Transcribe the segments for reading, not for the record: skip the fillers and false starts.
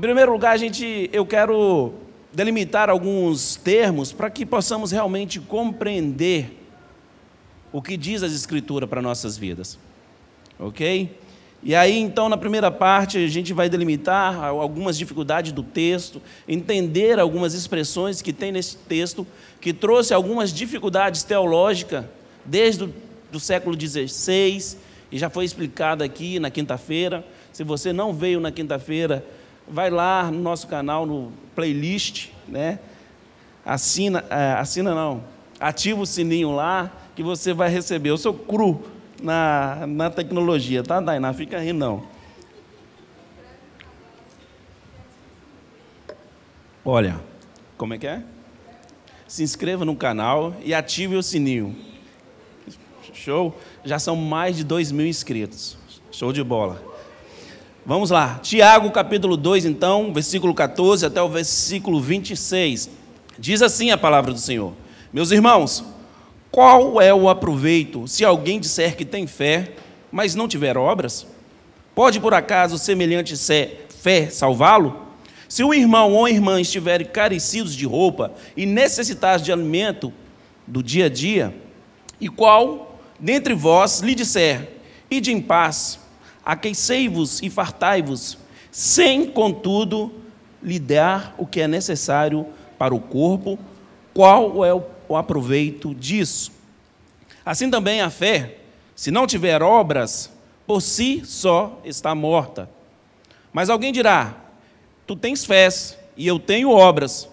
primeiro lugar, eu quero delimitar alguns termos para que possamos realmente compreender o que diz as Escrituras para nossas vidas, ok? E aí, então, na primeira parte, a gente vai delimitar algumas dificuldades do texto, entender algumas expressões que tem nesse texto, que trouxe algumas dificuldades teológicas desde o século XVI, e já foi explicado aqui na quinta-feira. Se você não veio na quinta-feira, vai lá no nosso canal, no playlist, né? Ativa o sininho lá, que você vai receber. Eu sou cru na tecnologia, tá, Dainá? Fica rindo, não. Olha, como é que é? Se inscreva no canal e ative o sininho. Show? Já são mais de 2.000 inscritos. Show de bola. Vamos lá. Tiago, capítulo 2, então, versículo 14 até o versículo 26. Diz assim a palavra do Senhor: Meus irmãos, qual é o aproveito se alguém disser que tem fé, mas não tiver obras? Pode, por acaso, semelhante fé salvá-lo? Se o irmão ou a irmã estiverem carecidos de roupa e necessitados de alimento do dia a dia, e qual dentre vós lhe disser: ide em paz, aquecei-vos e fartai-vos, sem, contudo, lhe dar o que é necessário para o corpo, qual é o aproveito disso? Assim também a fé, se não tiver obras, por si só está morta. Mas alguém dirá: tu tens fé e eu tenho obras.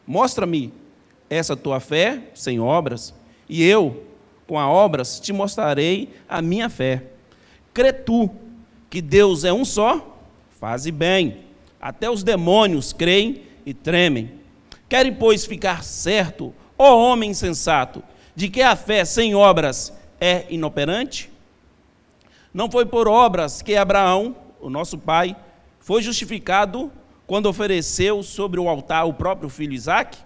Mostra-me essa tua fé sem obras, e eu, com as obras, te mostrarei a minha fé. Crê tu que Deus é um só? Faze bem. Até os demônios creem e tremem. Querem, pois, ficar certo, ó homem insensato, de que a fé sem obras é inoperante? Não foi por obras que Abraão, o nosso pai, foi justificado quando ofereceu sobre o altar o próprio filho Isaque?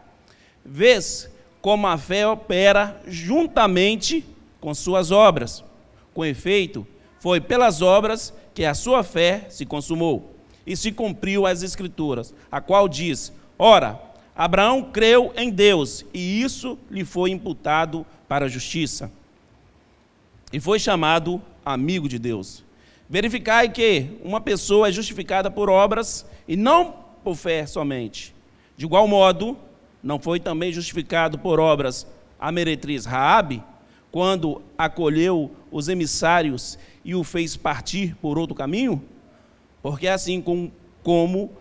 Vês como a fé opera juntamente com suas obras. Com efeito, foi pelas obras que a sua fé se consumou, e se cumpriu as Escrituras, a qual diz: ora, Abraão creu em Deus, e isso lhe foi imputado para a justiça, e foi chamado amigo de Deus. Verificai que uma pessoa é justificada por obras, e não por fé somente. De igual modo, não foi também justificado por obras a meretriz Raabe, quando acolheu os emissários e o fez partir por outro caminho? Porque assim como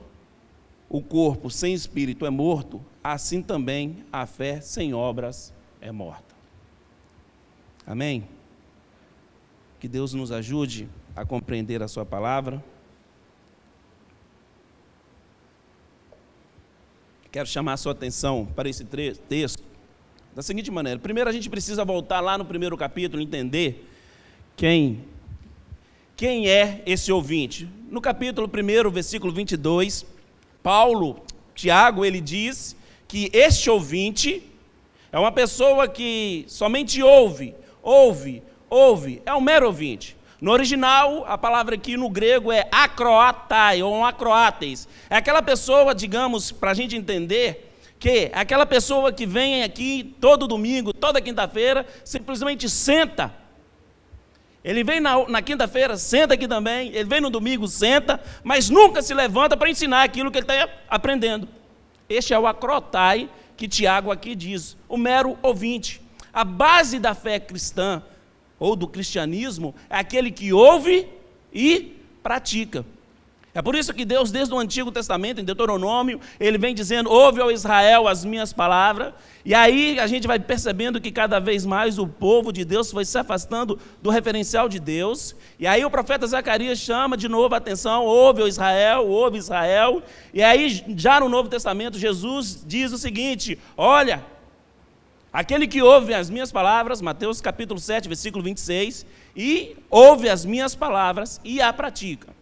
o corpo sem espírito é morto, assim também a fé sem obras é morta. Amém? Que Deus nos ajude a compreender a sua palavra. Quero chamar a sua atenção para esse texto da seguinte maneira. Primeiro, a gente precisa voltar lá no primeiro capítulo e entender quem é esse ouvinte. No capítulo 1, versículo 22, Tiago, ele diz que este ouvinte é uma pessoa que somente ouve, é um mero ouvinte. No original, a palavra aqui no grego é acroatai, ou acroates. É aquela pessoa, digamos, para a gente entender, que é aquela pessoa que vem aqui todo domingo, toda quinta-feira, simplesmente senta. Ele vem na quinta-feira, senta aqui também, ele vem no domingo, senta, mas nunca se levanta para ensinar aquilo que ele está aprendendo. Este é o acroatai que Tiago aqui diz, o mero ouvinte. A base da fé cristã, ou do cristianismo, é aquele que ouve e pratica. É por isso que Deus, desde o Antigo Testamento, em Deuteronômio, ele vem dizendo: ouve, ó Israel, as minhas palavras. E aí a gente vai percebendo que cada vez mais o povo de Deus foi se afastando do referencial de Deus. E aí o profeta Zacarias chama de novo a atenção: ouve, ó Israel, ouve, Israel. E aí, já no Novo Testamento, Jesus diz o seguinte: olha, aquele que ouve as minhas palavras, Mateus capítulo 7, versículo 26, e ouve as minhas palavras e a pratica.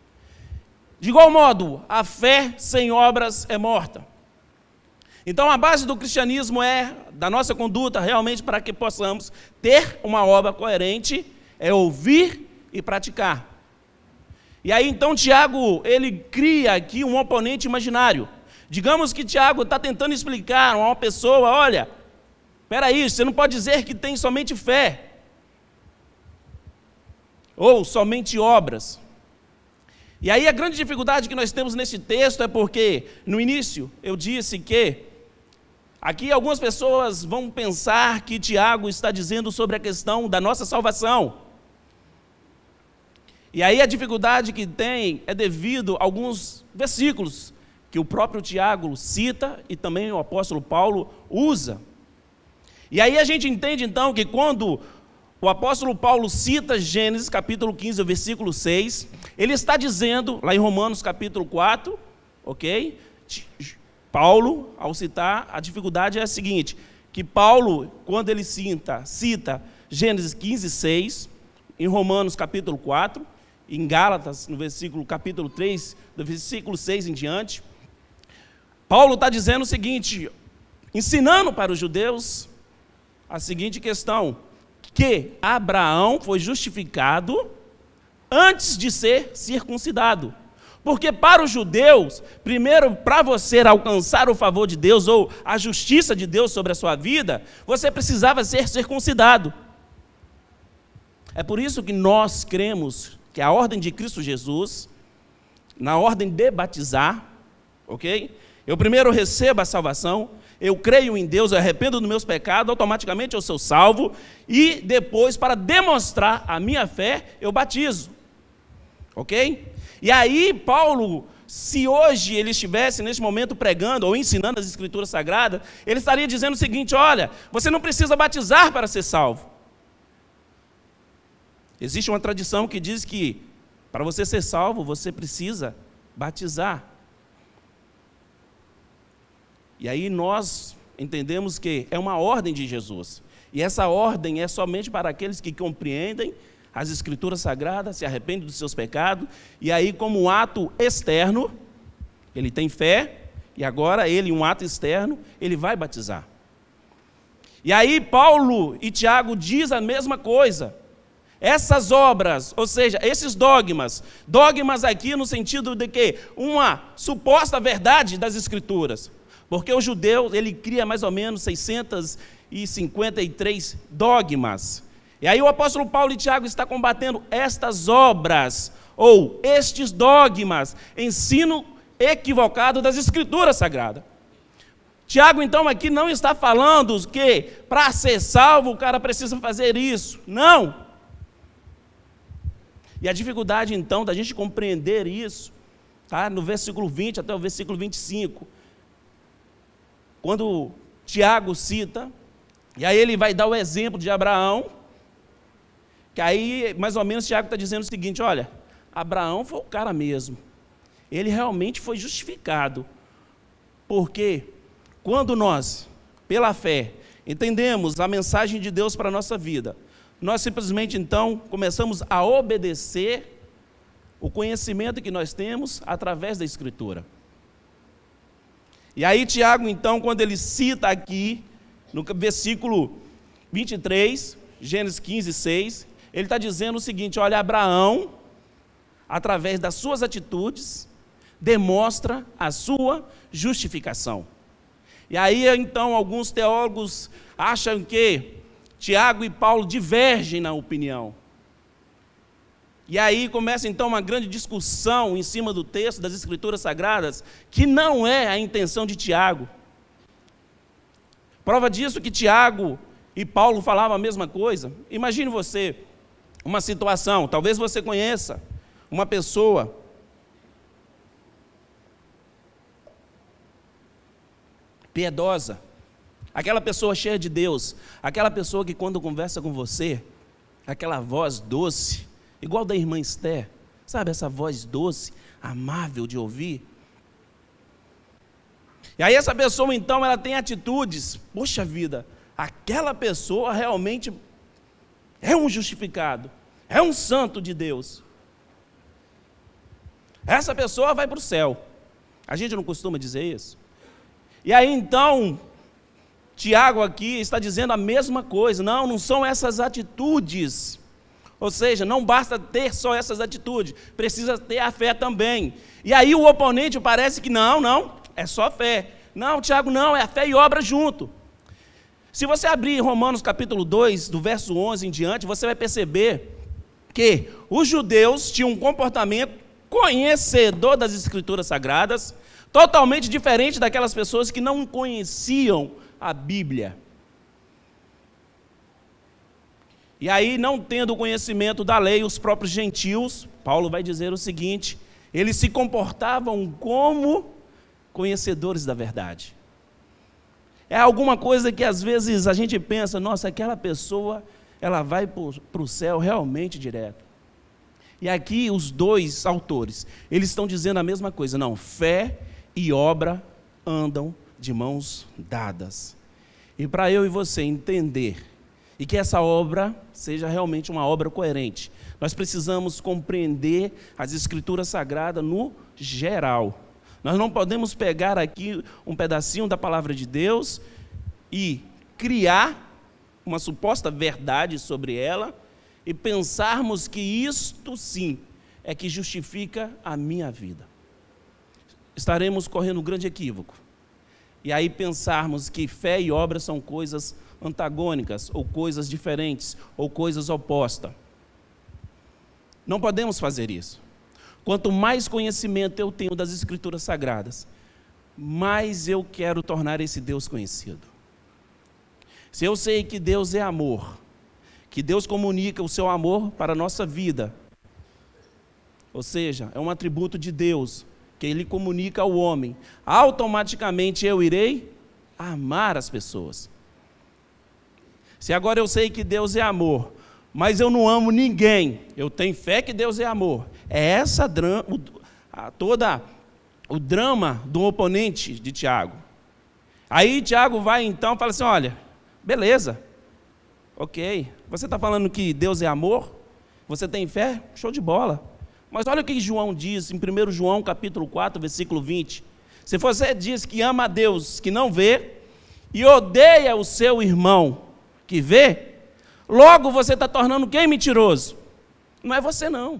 De igual modo, a fé sem obras é morta. Então, a base do cristianismo da nossa conduta, realmente, para que possamos ter uma obra coerente, é ouvir e praticar. E aí então Tiago, ele cria aqui um oponente imaginário. Digamos que Tiago está tentando explicar a uma pessoa, olha, espera aí, você não pode dizer que tem somente fé, ou somente obras. E aí a grande dificuldade que nós temos nesse texto é porque, no início, eu disse que aqui algumas pessoas vão pensar que Tiago está dizendo sobre a questão da nossa salvação. E aí a dificuldade que tem é devido a alguns versículos que o próprio Tiago cita e também o apóstolo Paulo usa. E aí a gente entende então que quando o apóstolo Paulo cita Gênesis capítulo 15, versículo 6, ele está dizendo, lá em Romanos capítulo 4, ok? Paulo, ao citar, a dificuldade é a seguinte, que Paulo, quando ele cita Gênesis 15, 6, em Romanos capítulo 4, em Gálatas, no capítulo 3, do versículo 6 em diante, Paulo está dizendo o seguinte, ensinando para os judeus a seguinte questão, que Abraão foi justificado antes de ser circuncidado. Porque para os judeus, primeiro, para você alcançar o favor de Deus ou a justiça de Deus sobre a sua vida, você precisava ser circuncidado. É por isso que nós cremos que a ordem de Cristo Jesus, na ordem de batizar, ok? Eu primeiro recebo a salvação, eu creio em Deus, eu arrependo dos meus pecados, automaticamente eu sou salvo, e depois, para demonstrar a minha fé, eu batizo. Ok? E aí, Paulo, se hoje ele estivesse neste momento pregando ou ensinando as Escrituras Sagradas, ele estaria dizendo o seguinte, olha, você não precisa batizar para ser salvo. Existe uma tradição que diz que, para você ser salvo, você precisa batizar. E aí nós entendemos que é uma ordem de Jesus. E essa ordem é somente para aqueles que compreendem as Escrituras Sagradas, se arrependem dos seus pecados, e aí como um ato externo, ele tem fé, e agora ele, um ato externo, ele vai batizar. E aí Paulo e Tiago diz a mesma coisa. Essas obras, ou seja, esses dogmas aqui no sentido de que uma suposta verdade das Escrituras, porque o judeu, ele cria mais ou menos 653 dogmas. E aí o apóstolo Paulo e Tiago estão combatendo estas obras, ou estes dogmas, ensino equivocado das Escrituras Sagradas. Tiago, então, aqui não está falando que para ser salvo o cara precisa fazer isso. Não. E a dificuldade, então, da gente compreender isso, tá? No versículo 20 até o versículo 25, quando Tiago cita, e aí ele vai dar o exemplo de Abraão, que aí, mais ou menos, Tiago está dizendo o seguinte, olha, Abraão foi o cara mesmo, ele realmente foi justificado, porque quando nós, pela fé, entendemos a mensagem de Deus para a nossa vida, nós simplesmente, então, começamos a obedecer o conhecimento que nós temos através da Escritura. E aí Tiago, então, quando ele cita aqui, no versículo 23, Gênesis 15, 6, ele está dizendo o seguinte, olha, Abraão, através das suas atitudes, demonstra a sua justificação. E aí, então, alguns teólogos acham que Tiago e Paulo divergem na opinião. E aí começa então uma grande discussão em cima do texto das Escrituras Sagradas, que não é a intenção de Tiago. Prova disso que Tiago e Paulo falavam a mesma coisa. Imagine você, uma situação, talvez você conheça uma pessoa piedosa, aquela pessoa cheia de Deus, aquela pessoa que quando conversa com você, aquela voz doce, igual da irmã Esther, sabe essa voz doce, amável de ouvir? E aí essa pessoa então, ela tem atitudes, poxa vida, aquela pessoa realmente é um justificado, é um santo de Deus. Essa pessoa vai para o céu. A gente não costuma dizer isso? E aí então, Tiago aqui está dizendo a mesma coisa. Não são essas atitudes Ou seja, não basta ter só essas atitudes, precisa ter a fé também. E aí o oponente parece que não, é só fé. Não, Tiago, não, é a fé e obra junto. Se você abrir Romanos capítulo 2, do verso 11 em diante, você vai perceber que os judeus tinham um comportamento conhecedor das Escrituras Sagradas, totalmente diferente daquelas pessoas que não conheciam a Bíblia. E aí, não tendo o conhecimento da lei, os próprios gentios, Paulo vai dizer o seguinte, eles se comportavam como conhecedores da verdade. É alguma coisa que às vezes a gente pensa, nossa, aquela pessoa, ela vai para o céu realmente direto. E aqui os dois autores, eles estão dizendo a mesma coisa, não, fé e obra andam de mãos dadas. E para eu e você entender, e que essa obra seja realmente uma obra coerente, nós precisamos compreender as Escrituras Sagradas no geral. Nós não podemos pegar aqui um pedacinho da palavra de Deus e criar uma suposta verdade sobre ela e pensarmos que isto sim é que justifica a minha vida. Estaremos correndo um grande equívoco. E aí pensarmos que fé e obra são coisas antagônicas, ou coisas diferentes, ou coisas opostas. Não podemos fazer isso. Quanto mais conhecimento eu tenho das Escrituras Sagradas, mais eu quero tornar esse Deus conhecido. Se eu sei que Deus é amor, que Deus comunica o seu amor para a nossa vida, ou seja, é um atributo de Deus, que Ele comunica ao homem, automaticamente eu irei amar as pessoas. Se agora eu sei que Deus é amor, mas eu não amo ninguém, eu tenho fé que Deus é amor, é essa toda o drama do oponente de Tiago. Aí Tiago vai então e fala assim, olha, beleza, ok, você está falando que Deus é amor, você tem fé, show de bola, mas olha o que João diz em 1 João capítulo 4, versículo 20, se você diz que ama a Deus que não vê, e odeia o seu irmão que vê, logo você está tornando quem mentiroso? Não é você não.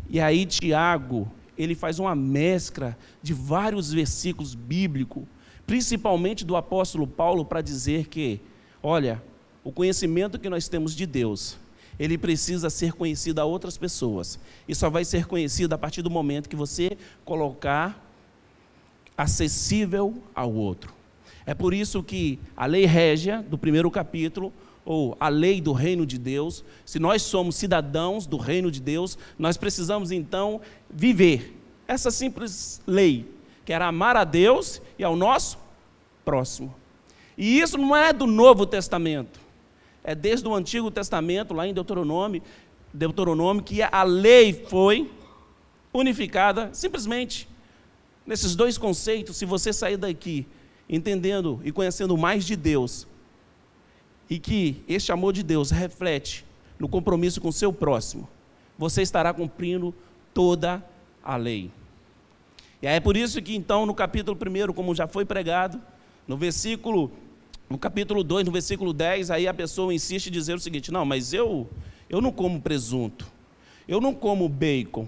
E aí Tiago, ele faz uma mescla de vários versículos bíblicos, principalmente do apóstolo Paulo, para dizer que, olha, o conhecimento que nós temos de Deus, ele precisa ser conhecido a outras pessoas, e só vai ser conhecido a partir do momento que você colocar acessível ao outro. É por isso que a lei régia do primeiro capítulo, ou a lei do reino de Deus, se nós somos cidadãos do reino de Deus, nós precisamos então viver essa simples lei, que era amar a Deus e ao nosso próximo. E isso não é do Novo Testamento, é desde o Antigo Testamento, lá em Deuteronômio, que a lei foi unificada simplesmente nesses dois conceitos. Se você sair daqui entendendo e conhecendo mais de Deus, e que este amor de Deus reflete no compromisso com o seu próximo, você estará cumprindo toda a lei. E é por isso que então no capítulo 1, como já foi pregado, no capítulo 2, no versículo 10, aí a pessoa insiste em dizer o seguinte, não, mas eu não como presunto, eu não como bacon,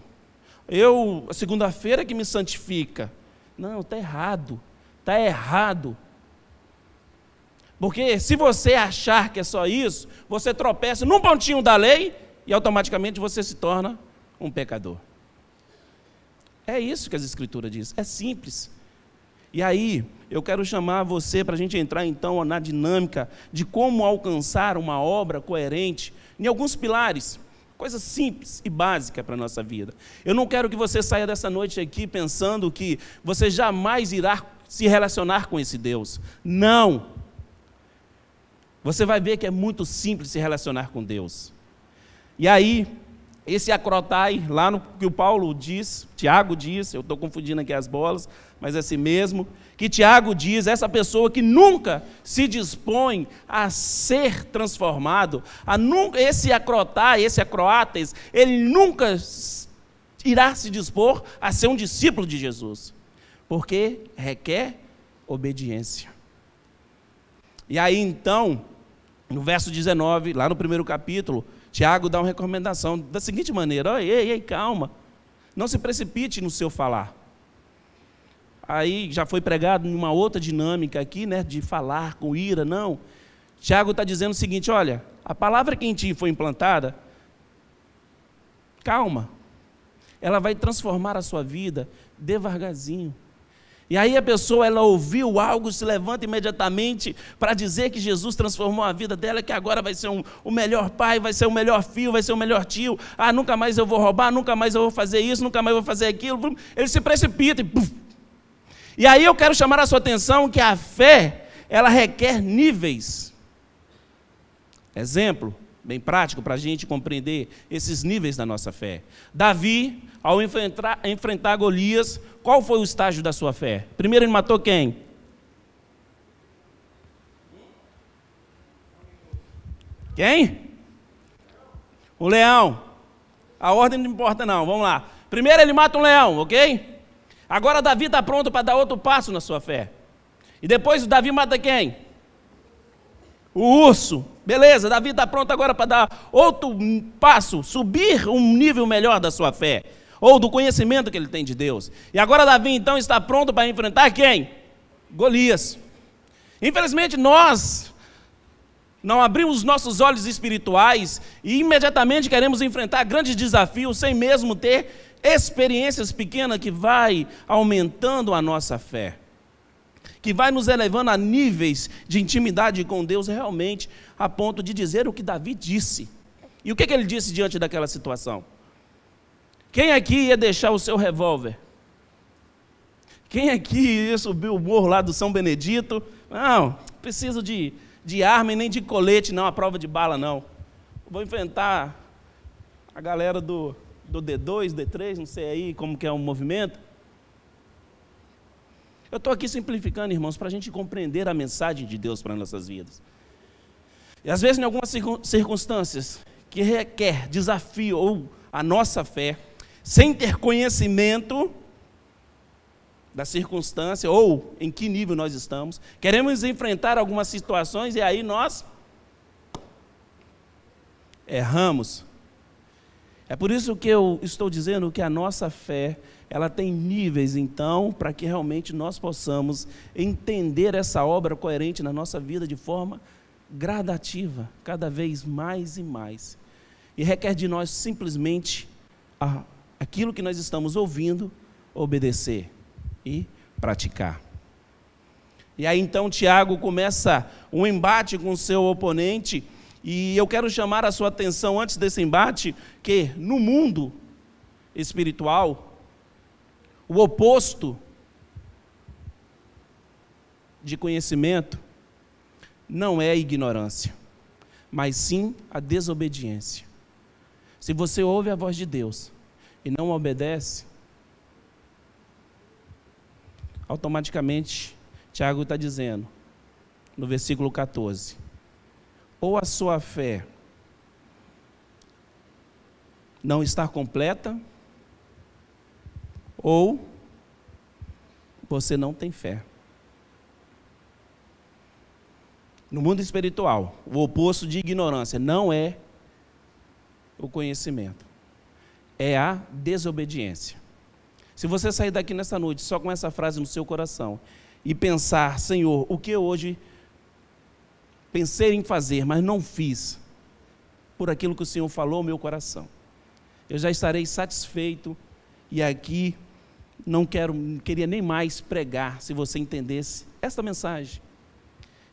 a segunda-feira que me santifica. Não, está errado. Está errado. Porque se você achar que é só isso, você tropeça num pontinho da lei e automaticamente você se torna um pecador. É isso que as Escrituras dizem, é simples. E aí, eu quero chamar você para a gente entrar então na dinâmica de como alcançar uma obra coerente em alguns pilares, coisa simples e básica para a nossa vida. Eu não quero que você saia dessa noite aqui pensando que você jamais irá se relacionar com esse Deus. Não. Você vai ver que é muito simples se relacionar com Deus. E aí, esse acrotai, lá no que o Paulo diz, Tiago diz, eu estou confundindo aqui as bolas, mas é assim mesmo, que Tiago diz, essa pessoa que nunca se dispõe a ser transformado, esse acrotai, esse acroates, ele nunca irá se dispor a ser um discípulo de Jesus, porque requer obediência. E aí então, no verso 19, lá no primeiro capítulo, Tiago dá uma recomendação da seguinte maneira: ei, calma, não se precipite no seu falar. Aí já foi pregado em uma outra dinâmica aqui, né, de falar com ira, não. Tiago está dizendo o seguinte: olha, a palavra que em ti foi implantada, calma, ela vai transformar a sua vida devagarzinho. E aí a pessoa, ela ouviu algo, se levanta imediatamente para dizer que Jesus transformou a vida dela, que agora vai ser o melhor pai, vai ser o melhor filho, vai ser o melhor tio. Ah, nunca mais eu vou roubar, nunca mais eu vou fazer isso, nunca mais eu vou fazer aquilo. Ele se precipita e puf. E aí eu quero chamar a sua atenção que a fé, ela requer níveis. Exemplo bem prático para a gente compreender esses níveis da nossa fé. Davi, ao enfrentar Golias, qual foi o estágio da sua fé? Primeiro ele matou quem? Quem? O leão. A ordem não importa não, vamos lá. Primeiro ele mata um leão, ok? Agora Davi está pronto para dar outro passo na sua fé. E depois o Davi mata quem? O urso. Beleza, Davi está pronto agora para dar outro passo, subir um nível melhor da sua fé, ou do conhecimento que ele tem de Deus. E agora Davi então está pronto para enfrentar quem? Golias. Infelizmente nós não abrimos os nossos olhos espirituais e imediatamente queremos enfrentar grandes desafios sem mesmo ter experiências pequenas que vai aumentando a nossa fé, que vai nos elevando a níveis de intimidade com Deus realmente, a ponto de dizer o que Davi disse. E o que ele disse diante daquela situação? Quem aqui ia deixar o seu revólver? Quem aqui ia subir o morro lá do São Benedito? Não, preciso de arma e nem de colete, não, a prova de bala não. Vou enfrentar a galera do D2, D3, não sei aí como que é o movimento. Eu estou aqui simplificando, irmãos, para a gente compreender a mensagem de Deus para nossas vidas. E às vezes, em algumas circunstâncias que requer desafio ou a nossa fé, sem ter conhecimento da circunstância ou em que nível nós estamos, queremos enfrentar algumas situações e aí nós erramos. É por isso que eu estou dizendo que a nossa fé, ela tem níveis, então, para que realmente nós possamos entender essa obra coerente na nossa vida de forma gradativa, cada vez mais e mais. E requer de nós simplesmente aquilo que nós estamos ouvindo, obedecer e praticar. E aí então Tiago começa um embate com o seu oponente, e eu quero chamar a sua atenção antes desse embate, que no mundo espiritual, o oposto de conhecimento não é a ignorância, mas sim a desobediência. Se você ouve a voz de Deus e não obedece, automaticamente, Tiago está dizendo, no versículo 14, ou a sua fé não está completa, ou você não tem fé. No mundo espiritual, o oposto de ignorância não é o conhecimento, é a desobediência. Se você sair daqui nessa noite só com essa frase no seu coração e pensar, Senhor, o que eu hoje pensei em fazer, mas não fiz, por aquilo que o Senhor falou ao meu coração, eu já estarei satisfeito, e aqui não queria nem mais pregar, se você entendesse esta mensagem.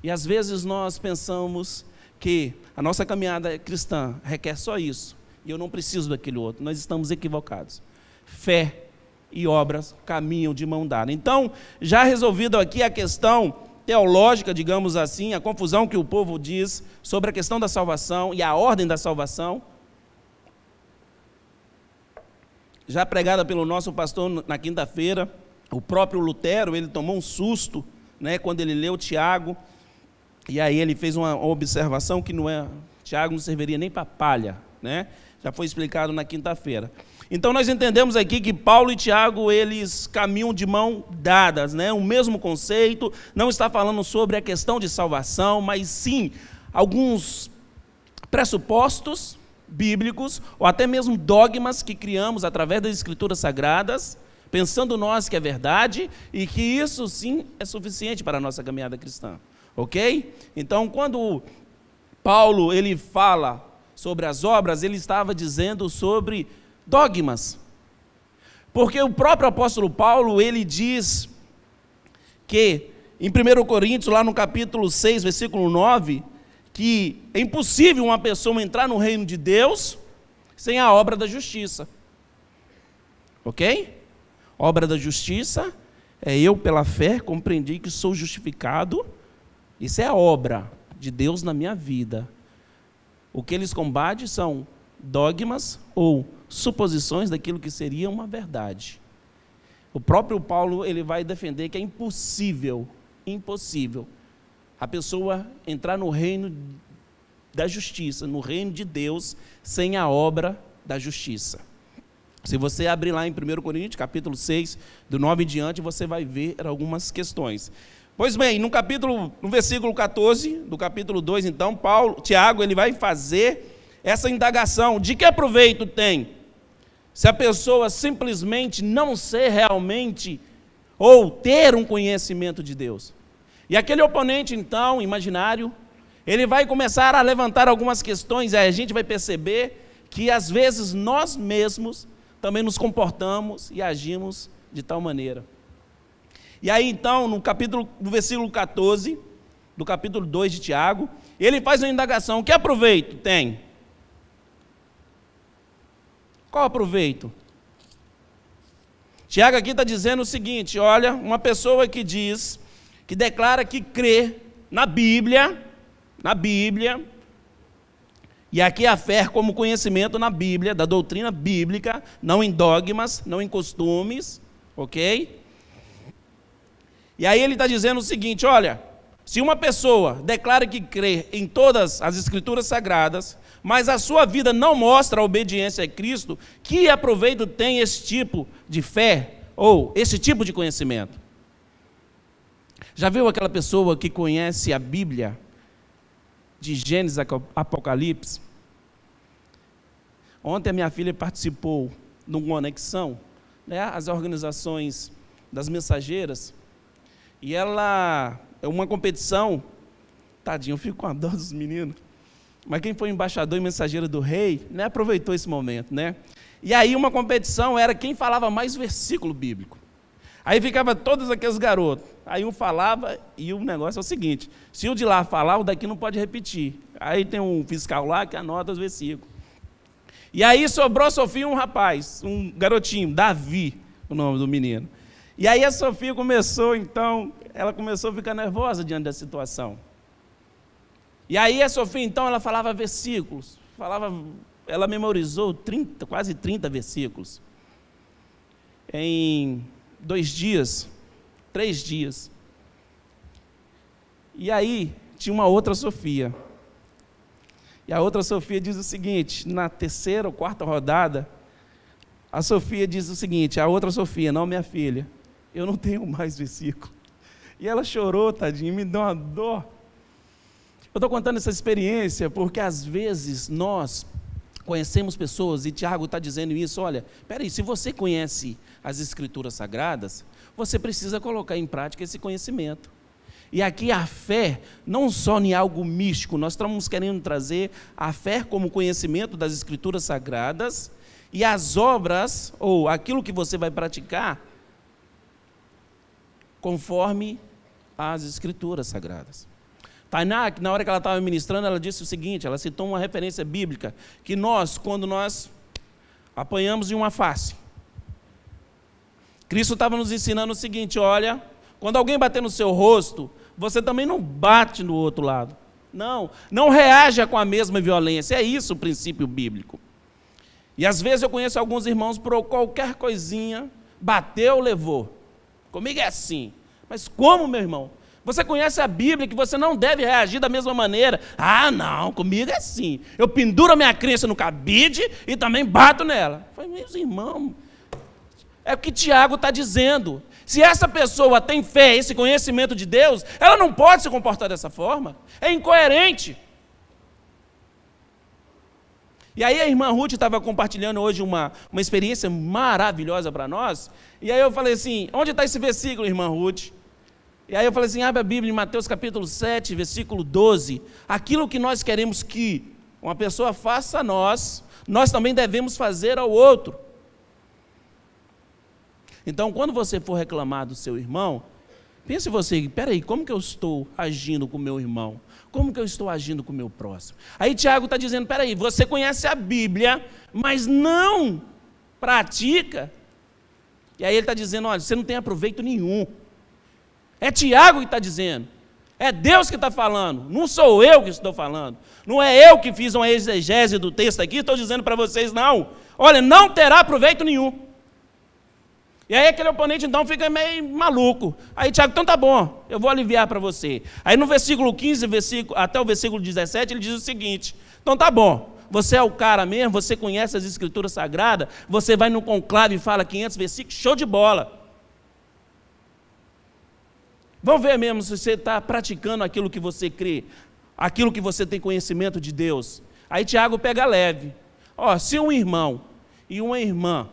E às vezes nós pensamos que a nossa caminhada cristã requer só isso, e eu não preciso daquele outro. Nós estamos equivocados. Fé e obras caminham de mão dada. Então, já resolvido aqui a questão teológica, digamos assim, a confusão que o povo diz sobre a questão da salvação e a ordem da salvação, já pregada pelo nosso pastor na quinta-feira, o próprio Lutero, ele tomou um susto, né, quando ele leu Tiago, e aí ele fez uma observação que Tiago não serviria nem para palha, né? Já foi explicado na quinta-feira. Então nós entendemos aqui que Paulo e Tiago, eles caminham de mão dadas, né? O mesmo conceito, não está falando sobre a questão de salvação, mas sim alguns pressupostos bíblicos, ou até mesmo dogmas que criamos através das Escrituras Sagradas, pensando nós que é verdade, e que isso sim é suficiente para a nossa caminhada cristã, ok? Então, quando Paulo ele fala sobre as obras, ele estava dizendo sobre dogmas, porque o próprio apóstolo Paulo, ele diz que, em 1 Coríntios, lá no capítulo 6, versículo 9, que é impossível uma pessoa entrar no reino de Deus sem a obra da justiça, ok? Obra da justiça é eu, pela fé, compreendi que sou justificado. Isso é a obra de Deus na minha vida. O que eles combatem são dogmas ou suposições daquilo que seria uma verdade. O próprio Paulo ele vai defender que é impossível a pessoa entrar no reino da justiça, no reino de Deus, sem a obra da justiça. Se você abrir lá em 1 Coríntios, capítulo 6, do 9 em diante, você vai ver algumas questões. Pois bem, no versículo 14, do capítulo 2, então, Tiago, ele vai fazer essa indagação. De que proveito tem se a pessoa simplesmente não ser realmente, ou ter um conhecimento de Deus? E aquele oponente, então, imaginário, ele vai começar a levantar algumas questões, e a gente vai perceber que, às vezes, nós mesmos também nos comportamos e agimos de tal maneira. E aí, então, no versículo 14, do capítulo 2 de Tiago, ele faz uma indagação. Que proveito tem? Qual proveito? Tiago aqui está dizendo o seguinte, olha, uma pessoa que diz, que declara que crê na Bíblia, e aqui a fé como conhecimento na Bíblia, da doutrina bíblica, não em dogmas, não em costumes, ok? E aí ele está dizendo o seguinte, olha, se uma pessoa declara que crê em todas as Escrituras Sagradas, mas a sua vida não mostra a obediência a Cristo, que proveito tem esse tipo de fé, ou esse tipo de conhecimento? Já viu aquela pessoa que conhece a Bíblia, de Gênesis a Apocalipse? Ontem a minha filha participou de uma conexão, né, as organizações das mensageiras, e ela, é uma competição, tadinho, eu fico com a dor dos meninos, mas quem foi embaixador e mensageiro do rei, né, aproveitou esse momento, né? E aí uma competição era quem falava mais versículo bíblico. Aí ficava todos aqueles garotos, aí um falava, e o negócio é o seguinte, se o de lá falar, o daqui não pode repetir. Aí tem um fiscal lá que anota os versículos. E aí sobrou a Sofia e um rapaz, um garotinho, Davi, o nome do menino. E aí a Sofia começou, então, ela começou a ficar nervosa diante da situação. E aí a Sofia, então, ela falava versículos, ela memorizou quase 30 versículos. Em 2 dias, 3 dias. E aí, tinha uma outra Sofia. E a outra Sofia diz o seguinte, na 3ª ou 4ª rodada, a Sofia diz o seguinte, a outra Sofia, não minha filha, eu não tenho mais versículo. E ela chorou, tadinha, me deu uma dor. Eu estou contando essa experiência porque às vezes nós conhecemos pessoas, e Tiago está dizendo isso, olha, peraí, se você conhece as Escrituras Sagradas, você precisa colocar em prática esse conhecimento. E aqui a fé, não só em algo místico, nós estamos querendo trazer a fé como conhecimento das Escrituras Sagradas, e as obras, ou aquilo que você vai praticar, conforme as Escrituras Sagradas. Tainá, na hora que ela estava ministrando, ela disse o seguinte, ela citou uma referência bíblica, que quando nós apanhamos de uma face, Cristo estava nos ensinando o seguinte, olha, quando alguém bater no seu rosto, você também não bate no outro lado. Não reaja com a mesma violência, é isso o princípio bíblico. E às vezes eu conheço alguns irmãos, por qualquer coisinha, bateu, levou. Comigo é assim. Mas como, meu irmão? Você conhece a Bíblia que você não deve reagir da mesma maneira. Ah, não, comigo é assim. Eu penduro a minha crença no cabide e também bato nela. Eu falei, meus irmãos, é o que Tiago está dizendo. Se essa pessoa tem fé, esse conhecimento de Deus, ela não pode se comportar dessa forma. É incoerente. E aí a irmã Ruth estava compartilhando hoje uma experiência maravilhosa para nós, e aí eu falei assim, onde está esse versículo, irmã Ruth? E aí eu falei assim, abre a Bíblia em Mateus capítulo 7, versículo 12, aquilo que nós queremos que uma pessoa faça a nós também devemos fazer ao outro. Então, quando você for reclamar do seu irmão, pense você, espera aí, como que eu estou agindo com o meu irmão? Como que eu estou agindo com o meu próximo? Aí Tiago está dizendo, espera aí, você conhece a Bíblia, mas não pratica. E aí ele está dizendo, olha, você não tem aproveito nenhum. É Tiago que está dizendo. É Deus que está falando, não sou eu que estou falando. Não é eu que fiz uma exegese do texto aqui, estou dizendo para vocês, não. Olha, não terá proveito nenhum. E aí aquele oponente então fica meio maluco. Aí Tiago, então tá bom, eu vou aliviar para você. Aí no versículo 15, até o versículo 17, ele diz o seguinte, então tá bom, você é o cara mesmo, você conhece as escrituras sagradas, você vai no conclave e fala 500 versículos, show de bola. Vamos ver mesmo se você está praticando aquilo que você crê, aquilo que você tem conhecimento de Deus. Aí Tiago pega leve. Ó, se um irmão e uma irmã,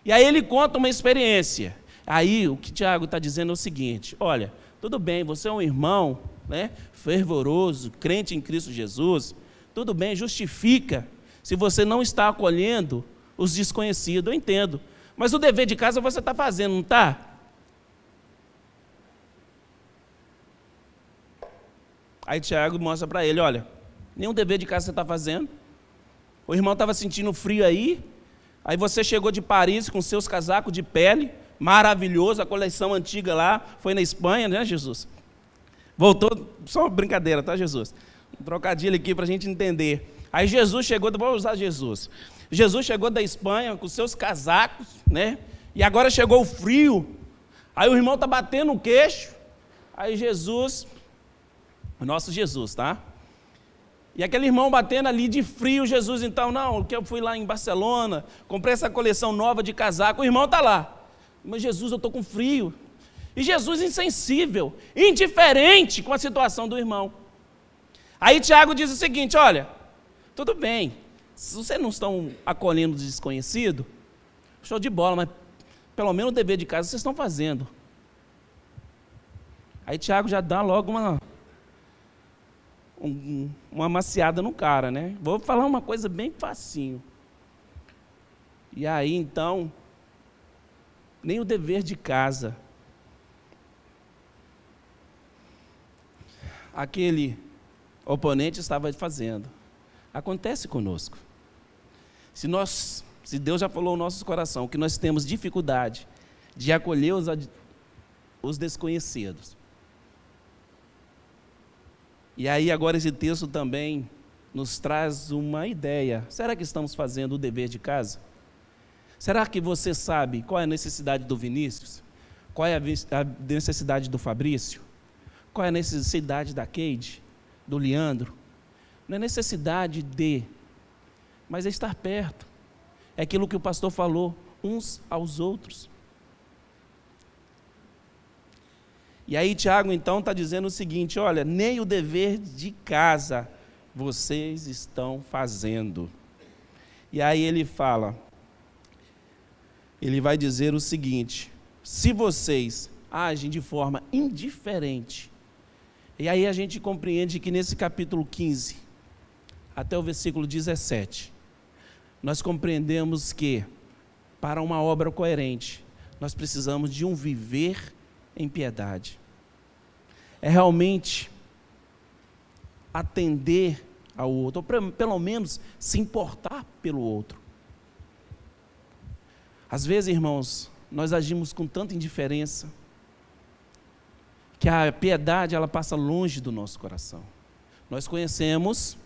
e aí ele conta uma experiência. Aí o que Tiago está dizendo é o seguinte, olha, tudo bem, você é um irmão, né, fervoroso, crente em Cristo Jesus, tudo bem, justifica se você não está acolhendo os desconhecidos, eu entendo. Mas o dever de casa você está fazendo, não está? Aí Tiago mostra para ele, olha, nenhum dever de casa você está fazendo. O irmão estava sentindo frio aí você chegou de Paris com seus casacos de pele, maravilhoso, a coleção antiga lá, foi na Espanha, né, Jesus? Voltou, só uma brincadeira, tá, Jesus? Um trocadilho aqui para a gente entender. Aí Jesus chegou, vou usar Jesus. Jesus chegou da Espanha com seus casacos, né? E agora chegou o frio. Aí o irmão está batendo o queixo. Aí Jesus, o nosso Jesus, tá? E aquele irmão batendo ali de frio, Jesus então, não, que eu fui lá em Barcelona, comprei essa coleção nova de casaco, o irmão está lá. Mas Jesus, eu estou com frio. E Jesus insensível, indiferente com a situação do irmão. Aí Tiago diz o seguinte, olha, tudo bem, se vocês não estão acolhendo o desconhecido, show de bola, mas pelo menos o dever de casa vocês estão fazendo. Aí Tiago já dá logo uma maciada no cara, né? Vou falar uma coisa bem facinho. E aí, então, nem o dever de casa, aquele oponente estava fazendo. Acontece conosco. Se Deus já falou no nosso coração que nós temos dificuldade de acolher os desconhecidos, e aí agora esse texto também nos traz uma ideia. Será que estamos fazendo o dever de casa? Será que você sabe qual é a necessidade do Vinícius? Qual é a necessidade do Fabrício? Qual é a necessidade da Keide? Do Leandro? Não é necessidade mas é estar perto. É aquilo que o pastor falou, uns aos outros. E aí Tiago então está dizendo o seguinte, olha, nem o dever de casa vocês estão fazendo. E aí ele vai dizer o seguinte, se vocês agem de forma indiferente, e aí a gente compreende que nesse capítulo 15, até o versículo 17, nós compreendemos que, para uma obra coerente, nós precisamos de um viver em piedade. É realmente atender ao outro, ou pelo menos se importar pelo outro. Às vezes, irmãos, nós agimos com tanta indiferença, que a piedade ela passa longe do nosso coração. Nós conhecemos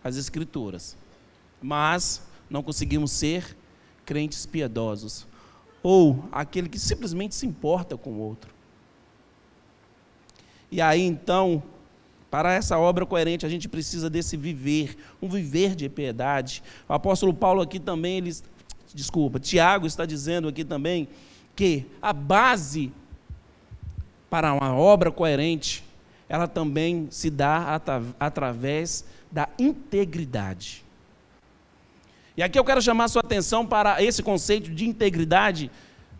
as Escrituras, mas não conseguimos ser crentes piedosos, ou aquele que simplesmente se importa com o outro. E aí então, para essa obra coerente, a gente precisa desse viver, um viver de piedade. O apóstolo Paulo aqui também, Tiago está dizendo aqui também, que a base para uma obra coerente, ela também se dá através da integridade. E aqui eu quero chamar a sua atenção para esse conceito de integridade,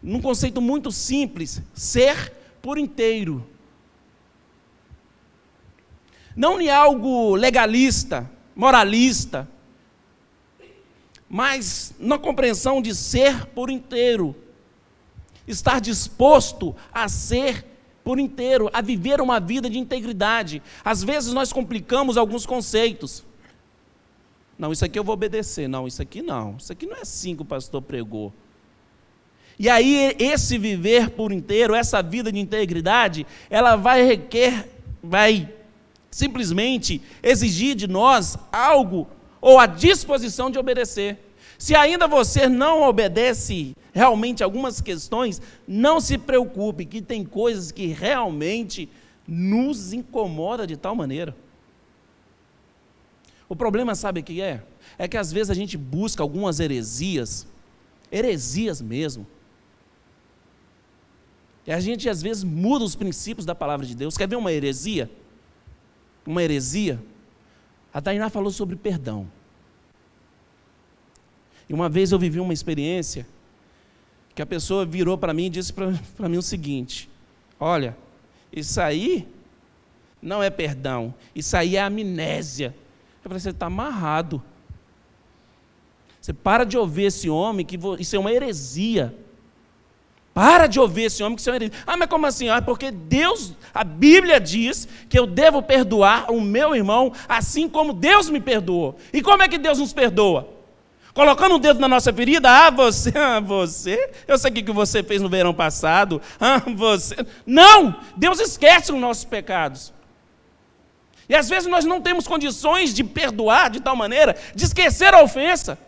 num conceito muito simples: ser por inteiro. Não em algo legalista, moralista, mas na compreensão de ser por inteiro. Estar disposto a ser por inteiro, a viver uma vida de integridade. Às vezes nós complicamos alguns conceitos. Não, isso aqui eu vou obedecer. Não, isso aqui não. Isso aqui não é assim que o pastor pregou. E aí esse viver por inteiro, essa vida de integridade, ela vai simplesmente exigir de nós algo, ou a disposição de obedecer. Se ainda você não obedece realmente algumas questões, não se preocupe, que tem coisas que realmente nos incomodam de tal maneira. O problema, sabe o que é? É que às vezes a gente busca algumas heresias mesmo. E a gente às vezes muda os princípios da palavra de Deus. Quer ver uma heresia? Uma heresia? A Tainá falou sobre perdão. E uma vez eu vivi uma experiência que a pessoa virou para mim e disse para mim o seguinte: olha, isso aí não é perdão, isso aí é amnésia. Eu falei: você está amarrado. Você para de ouvir esse homem, que isso é uma heresia. Para de ouvir esse homem, que isso é uma heresia. Ah, mas como assim? Ah, porque Deus, a Bíblia diz que eu devo perdoar o meu irmão assim como Deus me perdoou. E como é que Deus nos perdoa? Colocando um dedo na nossa ferida. Você, eu sei o que você fez no verão passado. Você. Não! Deus esquece os nossos pecados. E às vezes nós não temos condições de perdoar de tal maneira, de esquecer a ofensa.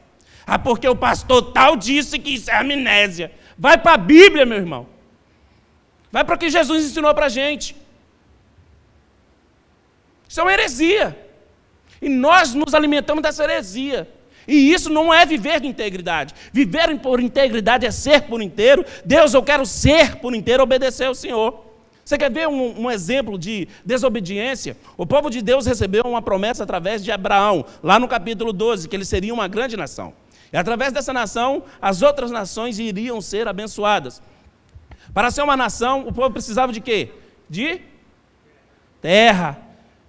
Ah, porque o pastor tal disse que isso é amnésia. Vai para a Bíblia, meu irmão. Vai para o que Jesus ensinou para a gente. Isso é uma heresia. E nós nos alimentamos dessa heresia. E isso não é viver de integridade. Viver por integridade é ser por inteiro. Deus, eu quero ser por inteiro, obedecer ao Senhor. Você quer ver um exemplo de desobediência? O povo de Deus recebeu uma promessa através de Abraão, lá no capítulo 12, que ele seria uma grande nação. E através dessa nação, as outras nações iriam ser abençoadas. Para ser uma nação, o povo precisava de quê? De terra.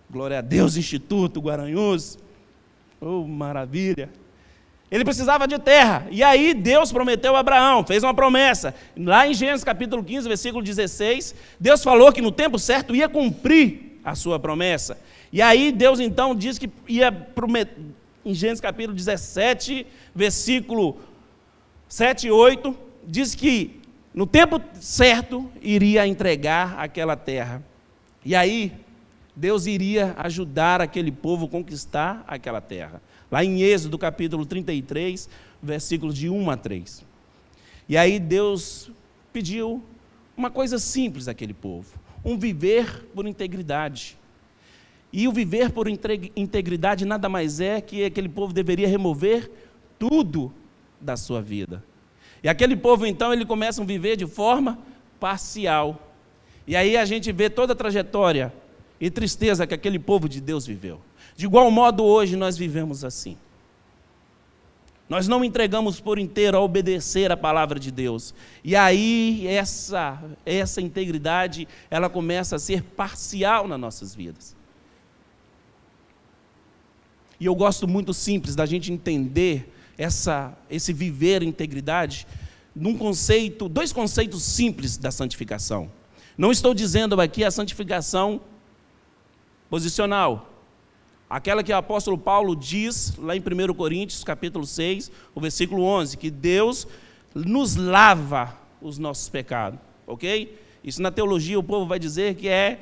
Glória a Deus, Instituto Guaranhus. Oh, maravilha. Ele precisava de terra. E aí Deus prometeu a Abraão, fez uma promessa. Lá em Gênesis capítulo 15, versículo 16, Deus falou que no tempo certo ia cumprir a sua promessa. E aí Deus então diz que ia prometer, em Gênesis capítulo 17, versículo 7 e 8, diz que no tempo certo iria entregar aquela terra. E aí Deus iria ajudar aquele povo a conquistar aquela terra. Lá em Êxodo capítulo 33, versículos de 1 a 3. E aí Deus pediu uma coisa simples àquele povo: um viver por integridade. E o viver por integridade nada mais é que aquele povo deveria remover tudo da sua vida. E aquele povo então, ele começa a viver de forma parcial. E aí a gente vê toda a trajetória e tristeza que aquele povo de Deus viveu. De igual modo hoje nós vivemos assim. Nós não entregamos por inteiro a obedecer a palavra de Deus. E aí essa integridade, ela começa a ser parcial nas nossas vidas. E eu gosto muito simples da gente entender esse viver em integridade dois conceitos simples da santificação. Não estou dizendo aqui a santificação posicional, aquela que o apóstolo Paulo diz lá em 1 Coríntios, capítulo 6, o versículo 11, que Deus nos lava os nossos pecados, ok? Isso na teologia o povo vai dizer que é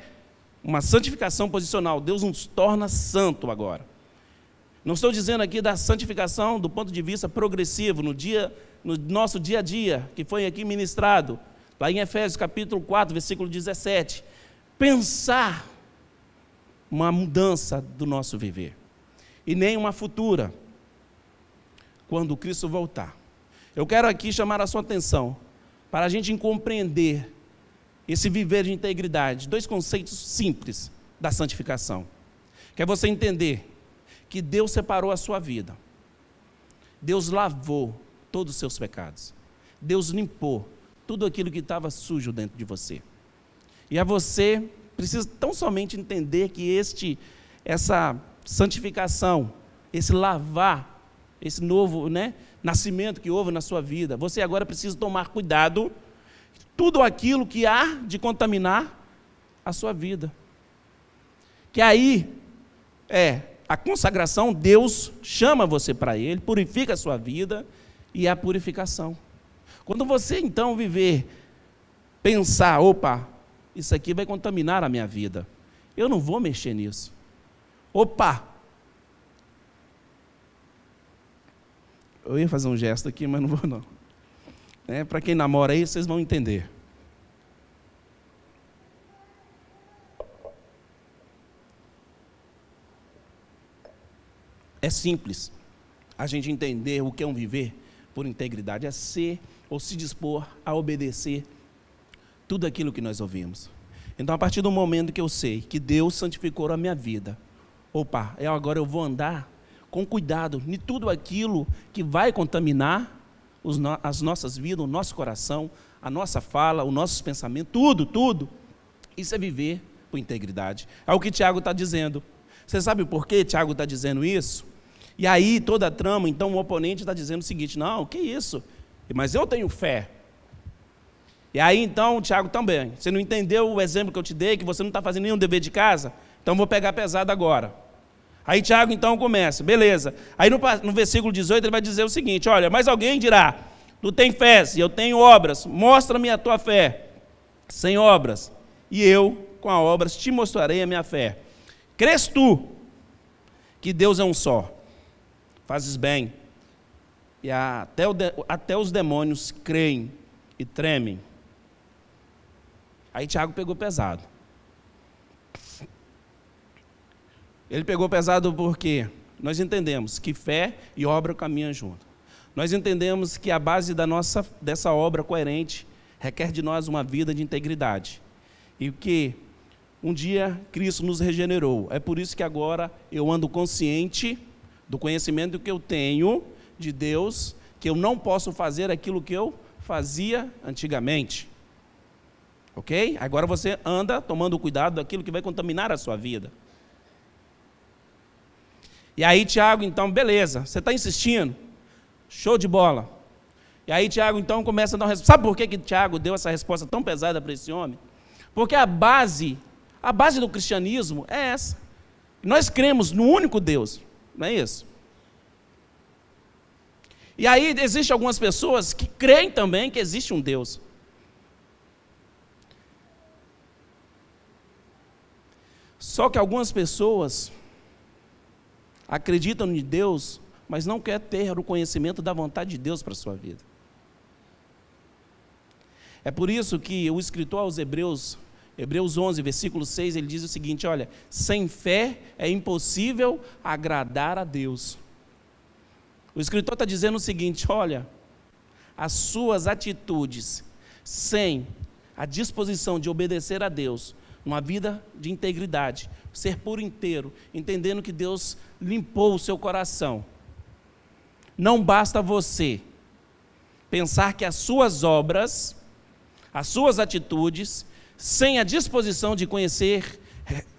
uma santificação posicional. Deus nos torna santo agora. Não estou dizendo aqui da santificação do ponto de vista progressivo, no nosso dia a dia, que foi aqui ministrado, lá em Efésios capítulo 4, versículo 17. Pensar uma mudança do nosso viver, e nem uma futura, quando Cristo voltar. Eu quero aqui chamar a sua atenção, para a gente compreender esse viver de integridade, dois conceitos simples da santificação, que é você entender que Deus separou a sua vida. Deus lavou todos os seus pecados. Deus limpou tudo aquilo que estava sujo dentro de você. E você precisa tão somente entender que essa santificação, esse lavar, esse novo, nascimento que houve na sua vida, você agora precisa tomar cuidado tudo aquilo que há de contaminar a sua vida. Que aí a consagração, Deus chama você para Ele, purifica a sua vida, e é a purificação. Quando você então pensar, opa, isso aqui vai contaminar a minha vida, eu não vou mexer nisso. Opa! Eu ia fazer um gesto aqui, mas não vou não. Para quem namora aí, vocês vão entender. É simples a gente entender o que é um viver por integridade, é ser ou se dispor a obedecer tudo aquilo que nós ouvimos. Então, a partir do momento que eu sei que Deus santificou a minha vida, opa, agora eu vou andar com cuidado em tudo aquilo que vai contaminar as nossas vidas, o nosso coração, a nossa fala, os nossos pensamentos, tudo. Isso é viver por integridade. É o que Tiago está dizendo. Você sabe por que Tiago está dizendo isso? E aí, toda a trama, então o oponente está dizendo o seguinte: não, que isso? Mas eu tenho fé. E aí, então, o Tiago também. Você não entendeu o exemplo que eu te dei, que você não está fazendo nenhum dever de casa? Então, vou pegar pesado agora. Aí, Tiago, então, começa. Beleza. Aí, no versículo 18, ele vai dizer o seguinte: olha, mas alguém dirá, tu tens fé, e eu tenho obras, mostra-me a tua fé, sem obras, e eu, com as obras, te mostrarei a minha fé. Crês tu que Deus é um só? Fazes bem. E até os demônios creem e tremem. Aí Tiago pegou pesado. Ele pegou pesado porque nós entendemos que fé e obra caminham junto. Nós entendemos que a base dessa obra coerente requer de nós uma vida de integridade. E que um dia Cristo nos regenerou. É por isso que agora eu ando consciente do conhecimento que eu tenho de Deus, que eu não posso fazer aquilo que eu fazia antigamente. Ok? Agora você anda tomando cuidado daquilo que vai contaminar a sua vida. E aí Tiago, então, beleza, você está insistindo? Show de bola. E aí Tiago, então, começa a dar uma resposta. Sabe por que Tiago deu essa resposta tão pesada para esse homem? Porque a base do cristianismo é essa. Nós cremos no único Deus, não é isso? E aí existem algumas pessoas que creem também que existe um Deus. Só que algumas pessoas acreditam em Deus, mas não querem ter o conhecimento da vontade de Deus para a sua vida. É por isso que o escritor aos Hebreus 11, versículo 6, ele diz o seguinte: olha, sem fé é impossível agradar a Deus. O escritor está dizendo o seguinte: olha, as suas atitudes sem a disposição de obedecer a Deus, uma vida de integridade, ser por inteiro, entendendo que Deus limpou o seu coração, não basta você pensar que as suas obras, as suas atitudes, sem a disposição de conhecer,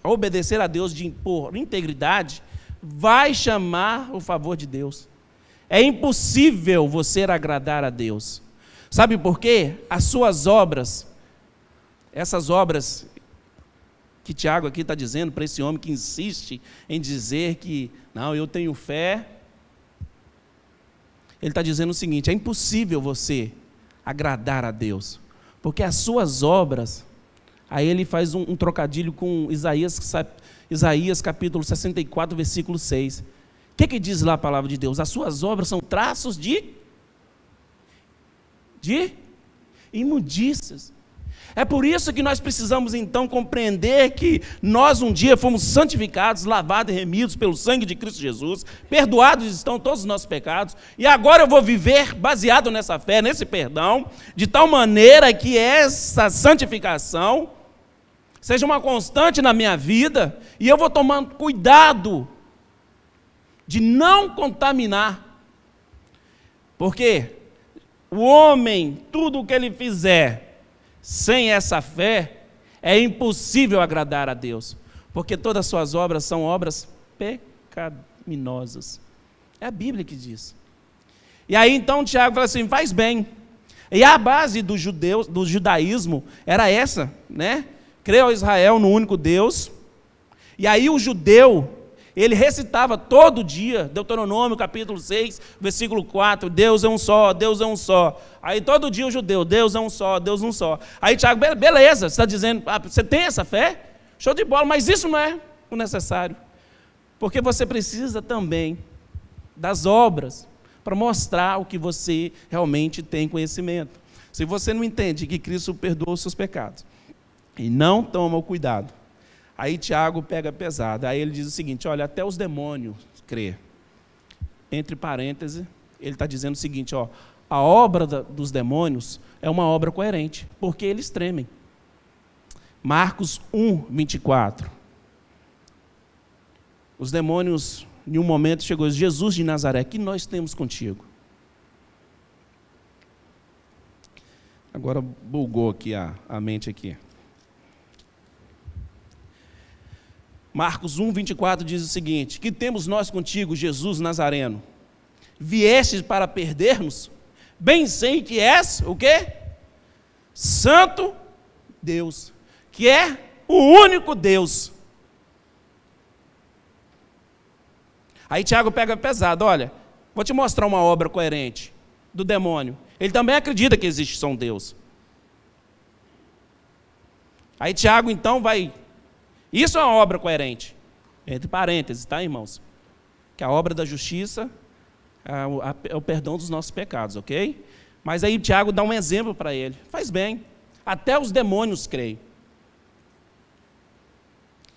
obedecer a Deus, de impor integridade, vai chamar o favor de Deus. É impossível você agradar a Deus. Sabe por quê? As suas obras, essas obras que Tiago aqui está dizendo para esse homem que insiste em dizer que, não, eu tenho fé. Ele está dizendo o seguinte: é impossível você agradar a Deus, porque as suas obras. Aí ele faz um trocadilho com Isaías capítulo 64, versículo 6. O que diz lá a palavra de Deus? As suas obras são traços de imundícias. É por isso que nós precisamos então compreender que nós um dia fomos santificados, lavados e remidos pelo sangue de Cristo Jesus, perdoados estão todos os nossos pecados, e agora eu vou viver baseado nessa fé, nesse perdão, de tal maneira que essa santificação seja uma constante na minha vida, e eu vou tomando cuidado de não contaminar Porque o homem, tudo o que ele fizer sem essa fé, é impossível agradar a Deus. Porque todas as suas obras são obras pecaminosas. É a Bíblia que diz. E aí então Tiago fala assim, faz bem. E a base do judaísmo era essa, né? Crê ao Israel no único Deus. E aí o judeu, ele recitava todo dia, Deuteronômio capítulo 6, versículo 4, Deus é um só, Deus é um só. Aí todo dia o judeu, Deus é um só, Deus é um só. Aí Tiago, beleza, você está dizendo, você tem essa fé? Show de bola, mas isso não é o necessário. Porque você precisa também das obras para mostrar o que você realmente tem conhecimento. Se você não entende que Cristo perdoou os seus pecados e não toma o cuidado, aí Tiago pega pesado, aí ele diz o seguinte, olha, até os demônios crê. Entre parênteses, ele está dizendo o seguinte, ó, a obra dos demônios é uma obra coerente, porque eles tremem. Marcos 1, 24. Os demônios, em um momento, chegou, Jesus de Nazaré, que nós temos contigo? Agora bugou aqui a mente aqui. Marcos 1, 24 diz o seguinte, que temos nós contigo, Jesus Nazareno? Viestes para perder-nos? Bem sei que és, o quê? Santo Deus, que é o único Deus. Aí Tiago pega pesado, olha, vou te mostrar uma obra coerente do demônio. Ele também acredita que existe só um Deus. Aí Tiago então vai... Isso é uma obra coerente, entre parênteses, tá, irmãos? Que a obra da justiça é o perdão dos nossos pecados, ok? Mas aí Tiago dá um exemplo para ele. Faz bem, até os demônios creem.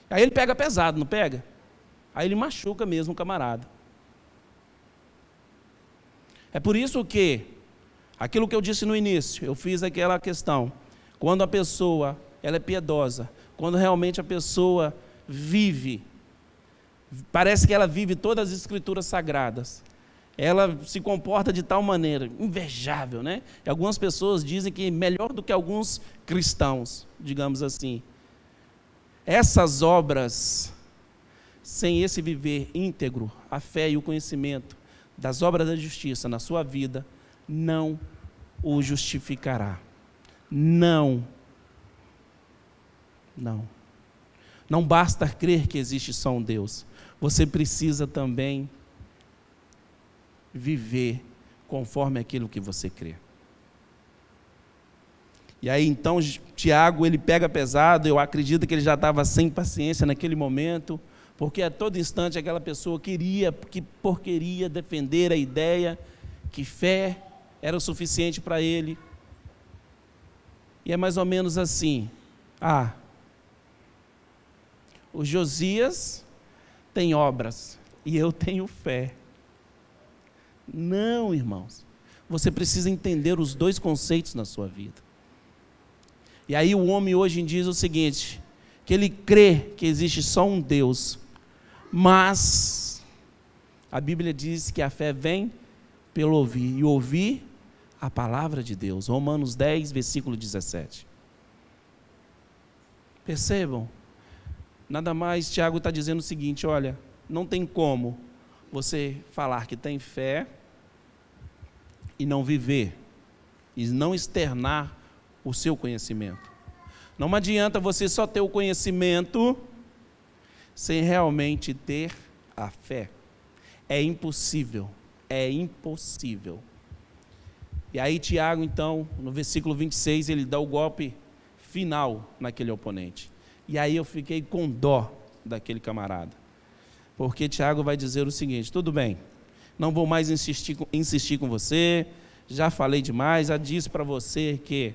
Aí ele pega pesado, não pega? Aí ele machuca mesmo o camarada. É por isso que, aquilo que eu disse no início, eu fiz aquela questão, quando a pessoa ela é piedosa, quando realmente a pessoa vive, parece que ela vive todas as escrituras sagradas, ela se comporta de tal maneira, invejável, né? E algumas pessoas dizem que melhor do que alguns cristãos, digamos assim. Essas obras, sem esse viver íntegro, a fé e o conhecimento das obras da justiça na sua vida, não o justificará. Não. Não basta crer que existe só um Deus. Você precisa também viver conforme aquilo que você crê. E aí então Tiago, ele pega pesado, eu acredito que ele já estava sem paciência naquele momento, porque a todo instante aquela pessoa queria defender a ideia que fé era o suficiente para ele. E é mais ou menos assim, o Josias tem obras e eu tenho fé. Não, irmãos, você precisa entender os dois conceitos na sua vida. E aí o homem hoje diz o seguinte, que ele crê que existe só um Deus, mas a Bíblia diz que a fé vem pelo ouvir, e ouvir a palavra de Deus. Romanos 10, versículo 17. Percebam? Nada mais, Tiago está dizendo o seguinte, olha, não tem como você falar que tem fé e não viver, e não externar o seu conhecimento. Não adianta você só ter o conhecimento sem realmente ter a fé. É impossível, é impossível. E aí Tiago, então, no versículo 26, ele dá o golpe final naquele oponente. E aí eu fiquei com dó daquele camarada. Porque Tiago vai dizer o seguinte, tudo bem, não vou mais insistir com você, já falei demais, já disse para você que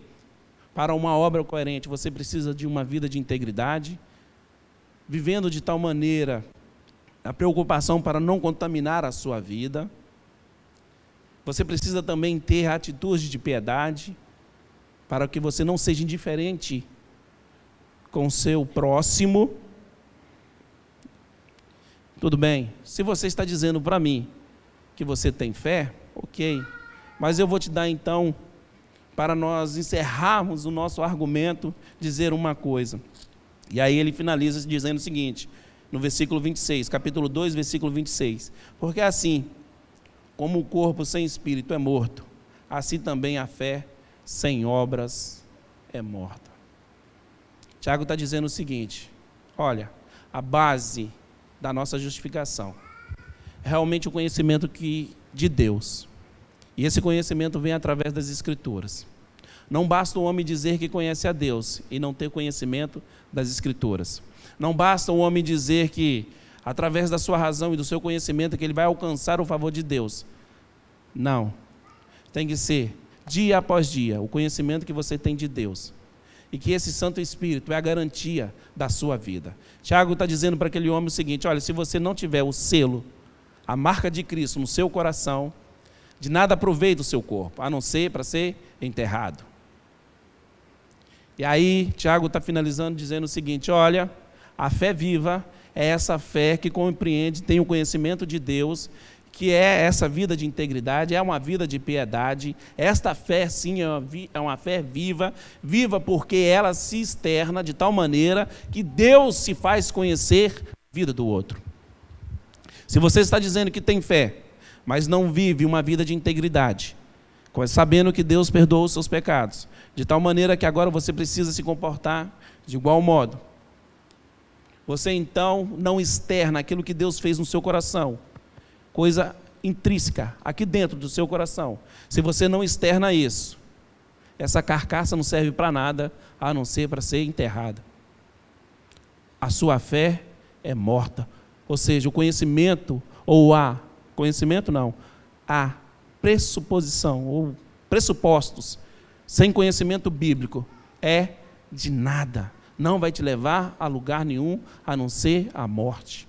para uma obra coerente você precisa de uma vida de integridade, vivendo de tal maneira a preocupação para não contaminar a sua vida. Você precisa também ter atitude de piedade, para que você não seja indiferente com o seu próximo. Tudo bem, se você está dizendo para mim que você tem fé, ok, Mas eu vou te dar então, para nós encerrarmos o nosso argumento, dizer uma coisa. E aí ele finaliza dizendo o seguinte, no versículo 26, capítulo 2, versículo 26. Porque assim, como o corpo sem espírito é morto, assim também a fé sem obras é morta. Tiago está dizendo o seguinte, olha, a base da nossa justificação é realmente o conhecimento de Deus. E esse conhecimento vem através das Escrituras. Não basta o homem dizer que conhece a Deus e não ter conhecimento das Escrituras. Não basta o homem dizer que, através da sua razão e do seu conhecimento, que ele vai alcançar o favor de Deus. Não. Tem que ser, dia após dia, o conhecimento que você tem de Deus. E que esse Santo Espírito é a garantia da sua vida. Tiago está dizendo para aquele homem o seguinte, olha, se você não tiver o selo, a marca de Cristo no seu coração, de nada aproveita o seu corpo, a não ser para ser enterrado. E aí, Tiago está finalizando dizendo o seguinte, olha, a fé viva é essa fé que compreende, tem o conhecimento de Deus, que é essa vida de integridade, é uma vida de piedade. Esta fé, sim, é uma fé viva, viva porque ela se externa de tal maneira que Deus se faz conhecer a vida do outro. Se você está dizendo que tem fé, mas não vive uma vida de integridade, sabendo que Deus perdoa os seus pecados, de tal maneira que agora você precisa se comportar de igual modo, você então não externa aquilo que Deus fez no seu coração, coisa intrínseca, aqui dentro do seu coração. Se você não externa isso, essa carcaça não serve para nada, a não ser para ser enterrada. A sua fé é morta. Ou seja, o conhecimento, ou a pressuposição, ou pressupostos, sem conhecimento bíblico, é de nada. Não vai te levar a lugar nenhum, a não ser a morte.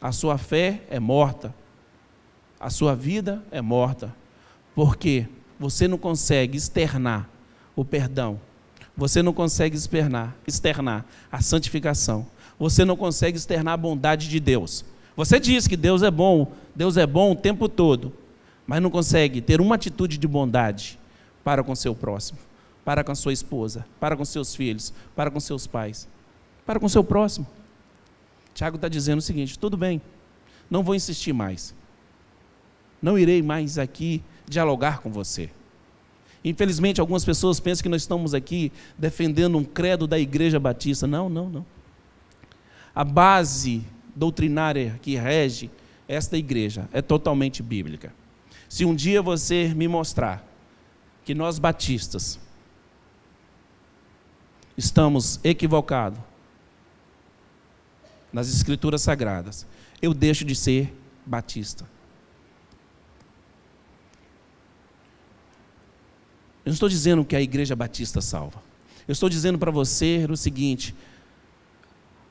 A sua fé é morta, a sua vida é morta, porque você não consegue externar o perdão, você não consegue externar a santificação, você não consegue externar a bondade de Deus. Você diz que Deus é bom o tempo todo, mas não consegue ter uma atitude de bondade para com seu próximo, para com a sua esposa, para com seus filhos, para com seus pais, para com seu próximo. Tiago está dizendo o seguinte, tudo bem, não vou insistir mais, não irei mais aqui dialogar com você. Infelizmente, algumas pessoas pensam que nós estamos aqui defendendo um credo da Igreja Batista. Não. A base doutrinária que rege esta igreja é totalmente bíblica. Se um dia você me mostrar que nós batistas estamos equivocados nas Escrituras Sagradas, eu deixo de ser batista. Eu não estou dizendo que a Igreja Batista salva. Eu estou dizendo para você o seguinte,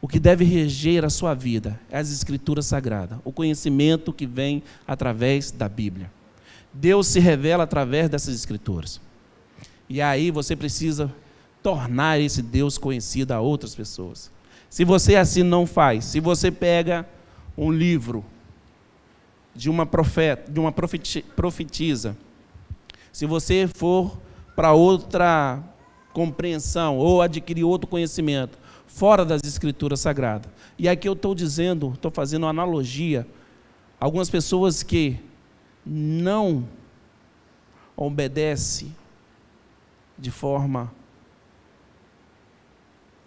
o que deve reger a sua vida é as Escrituras Sagradas, o conhecimento que vem através da Bíblia. Deus se revela através dessas Escrituras. E aí você precisa tornar esse Deus conhecido a outras pessoas. Se você assim não faz, se você pega um livro de uma profetisa, se você for para outra compreensão ou adquirir outro conhecimento fora das Escrituras Sagradas, e aqui eu estou fazendo uma analogia, algumas pessoas que não obedecem de forma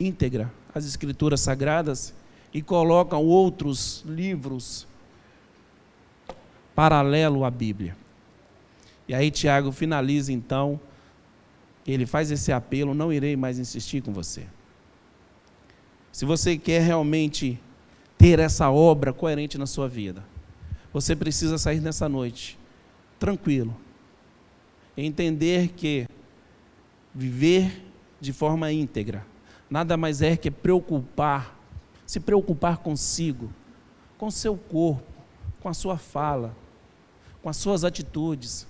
íntegra as Escrituras Sagradas e colocam outros livros paralelo à Bíblia. E aí Tiago finaliza então, ele faz esse apelo, não irei mais insistir com você. Se você quer realmente ter essa obra coerente na sua vida, você precisa sair nessa noite tranquilo, entender que viver de forma íntegra nada mais é que se preocupar consigo, com o seu corpo, com a sua fala, com as suas atitudes.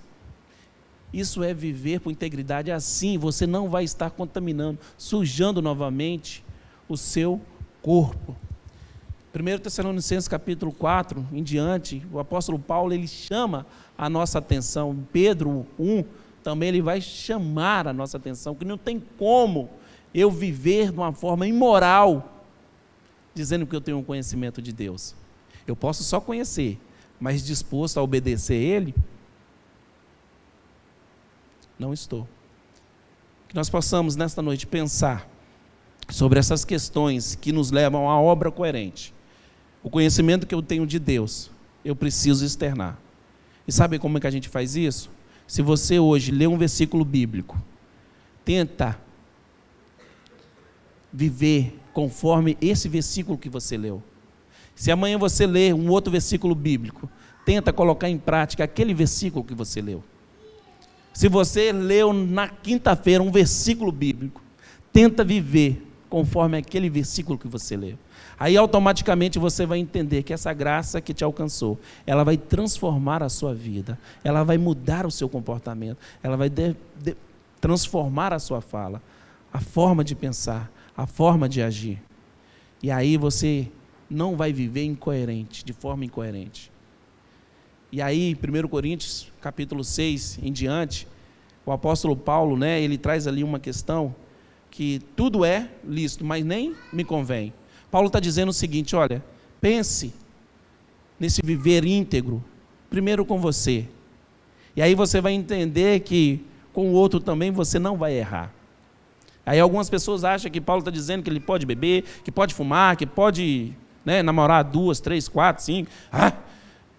Isso é viver com integridade. Assim você não vai estar contaminando, sujando novamente o seu corpo. 1 Tessalonicenses capítulo 4 em diante, o apóstolo Paulo ele chama a nossa atenção. Pedro 1 também ele vai chamar a nossa atenção, que não tem como eu viver de uma forma imoral, dizendo que eu tenho um conhecimento de Deus. Eu posso só conhecer, mas disposto a obedecer a Ele, não estou. Que nós possamos nesta noite pensar sobre essas questões que nos levam à obra coerente. O conhecimento que eu tenho de Deus, eu preciso externar. E sabe como é que a gente faz isso? Se você hoje lê um versículo bíblico, tenta viver conforme esse versículo que você leu. Se amanhã você ler um outro versículo bíblico, tenta colocar em prática aquele versículo que você leu. Se você leu na quinta-feira um versículo bíblico, tenta viver conforme aquele versículo que você leu. Aí automaticamente você vai entender que essa graça que te alcançou, ela vai transformar a sua vida, ela vai mudar o seu comportamento, ela vai transformar a sua fala, a forma de pensar, a forma de agir. E aí você não vai viver incoerente, de forma incoerente. E aí, 1 Coríntios, capítulo 6, em diante, o apóstolo Paulo, ele traz ali uma questão que tudo é lícito, mas nem me convém. Paulo está dizendo o seguinte, olha, pense nesse viver íntegro, primeiro com você. E aí você vai entender que com o outro também você não vai errar. Aí algumas pessoas acham que Paulo está dizendo que ele pode beber, que pode fumar, que pode namorar 2, 3, 4, 5.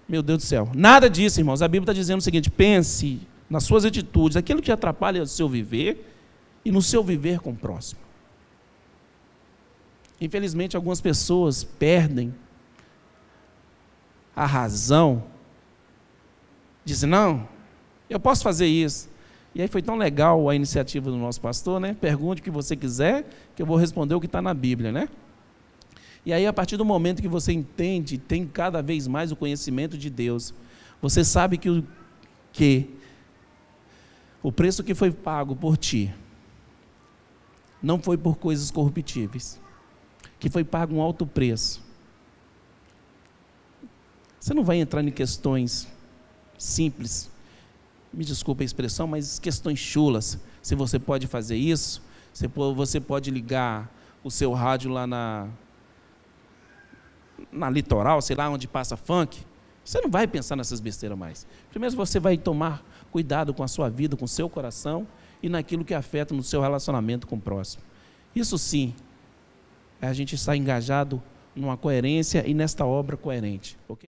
Meu Deus do céu. Nada disso, irmãos. A Bíblia está dizendo o seguinte, pense nas suas atitudes, aquilo que atrapalha o seu viver e no seu viver com o próximo. Infelizmente, algumas pessoas perdem a razão, dizem, não, eu posso fazer isso. E aí foi tão legal a iniciativa do nosso pastor, pergunte o que você quiser, que eu vou responder o que está na Bíblia, E aí, a partir do momento que você entende, tem cada vez mais o conhecimento de Deus, você sabe que o preço que foi pago por ti, não foi por coisas corruptíveis, que foi pago um alto preço. Você não vai entrar em questões simples, me desculpa a expressão, mas questões chulas. Se você pode fazer isso, você pode ligar o seu rádio lá na litoral, sei lá onde passa funk. Você não vai pensar nessas besteiras mais. Primeiro você vai tomar cuidado com a sua vida, com o seu coração e naquilo que afeta no seu relacionamento com o próximo. Isso sim, a gente está engajado numa coerência e nesta obra coerente. Ok?